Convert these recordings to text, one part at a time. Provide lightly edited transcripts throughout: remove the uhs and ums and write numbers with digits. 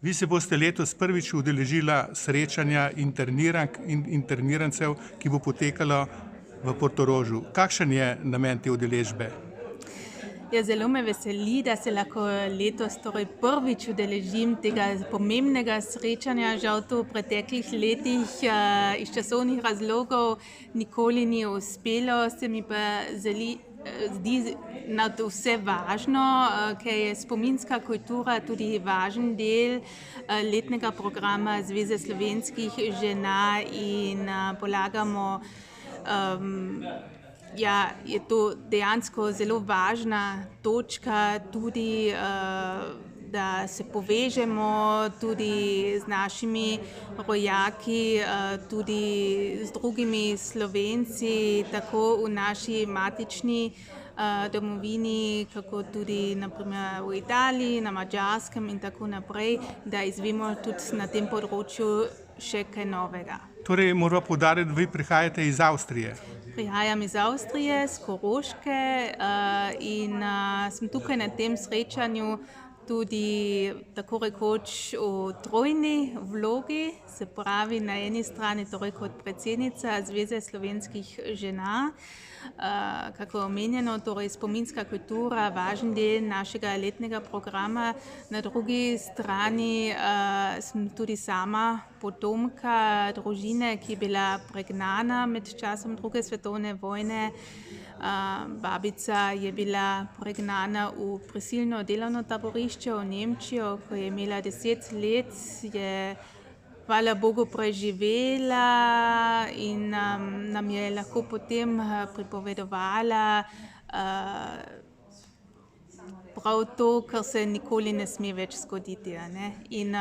Vi se boste letos prvič udeležila srečanja internirank in internirancev, ki bo potekalo v Portorožu. Kakšen je namen te udeležbe? Ja, zelo me veseli, da se lahko letos prvič udeležim tega pomembnega srečanja. Žal to v preteklih letih iz časovnih razlogov nikoli ni uspelo. Se mi pa zdi nadvse važno, ker je spominska kultura tudi važen del letnega programa Zveze slovenskih žena in polagamo je to dejansko zelo važna točka tudi, da se povežemo tudi z našimi rojaki, tudi z drugimi Slovenci, tako v naši matični domovini, kako tudi naprimer v Italiji, na Madžarskem in tako naprej, da izvemo tudi na tem področju še kaj novega. Torej, moramo poudariti, da vi prihajate iz Avstrije. Prihajam iz Avstrije, s Koroške in sem tukaj na tem srečanju tudi tako rekoč v trojni vlogi, se pravi na eni strani torej kot predsednica Zveze slovenskih žena, kako omenjeno, torej spominska kultura, važen del našega letnega programa. Na drugi strani sem tudi sama potomka družine, ki je bila pregnana med časom druge svetovne vojne. Babica je bila pregnana v prisilno delovno taborišče v Nemčijo, ko je imela 10 let, je hvala Bogu preživela in nam je lahko potem pripovedovala prav to, kar se nikoli ne sme več zgoditi. In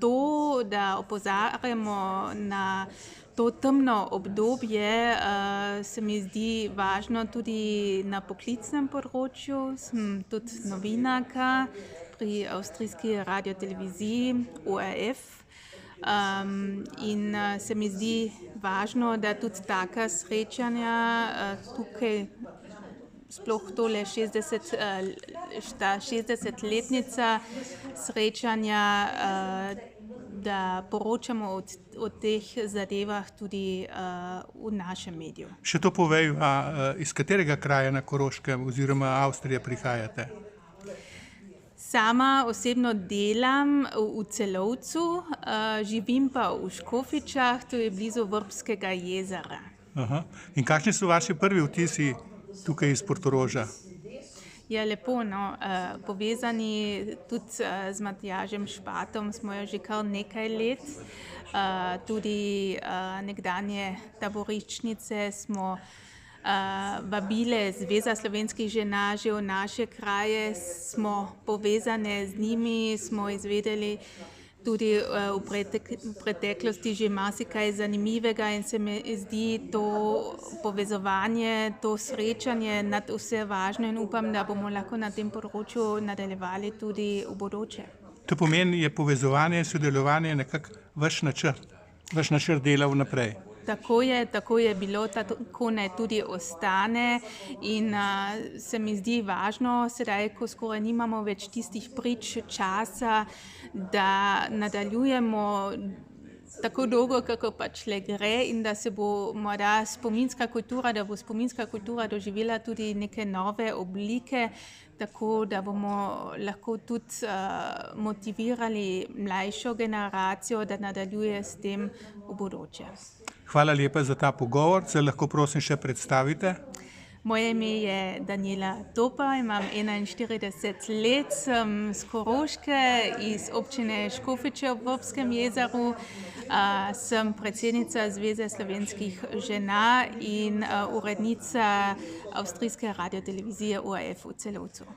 to, da opozarjamo na to temno obdobje, se mi zdi važno tudi na poklicnem področju. Sem tudi novinarka pri avstrijski radioteleviziji ORF. In se mi zdi važno, da tudi taka srečanja tukaj, sploh tole 60-letnica srečanja, da poročamo o teh zadevah tudi v našem mediju. Še to povejva, iz katerega kraja na Koroškem oziroma Avstrije prihajate? Sama osebno delam v Celovcu, živim pa v Škofičah, to je blizu Vrbskega jezera. Aha. In kakšni so vaši prvi vtisi tukaj iz Portoroža? Ja, lepo, no. Povezani tudi z Matjažem Špatom smo jo že kar nekaj let. Tudi nekdanje taboriščnice smo vabile, Zveza slovenskih žena že v naše kraje, smo povezane z njimi, smo izvedeli tudi v preteklosti že marsikaj zanimivega in se mi zdi to povezovanje, to srečanje nad vse važno in upam, da bomo lahko na tem področju nadaljevali tudi v bodoče. To pomeni, je povezovanje, sodelovanje nekako vaš načrt dela vnaprej. Tako je bilo, tako naj tudi ostane in se mi zdi važno sedaj, ko skoraj nimamo več tistih prič časa, da nadaljujemo tako dolgo, kako pač le gre in da se bo morda spominska kultura doživela tudi neke nove oblike, tako da bomo lahko tudi motivirali mlajšo generacijo, da nadaljuje s tem v bodoče. Hvala lepa za ta pogovor. Se lahko prosim še predstavite? Moje ime je Daniela Topa, imam 41 let, sem s Koroške, iz občine Škofiče v Vrbskem jezeru, sem predsednica Zveze slovenskih žena in urednica avstrijske radiotelevizije ORF v Celovcu.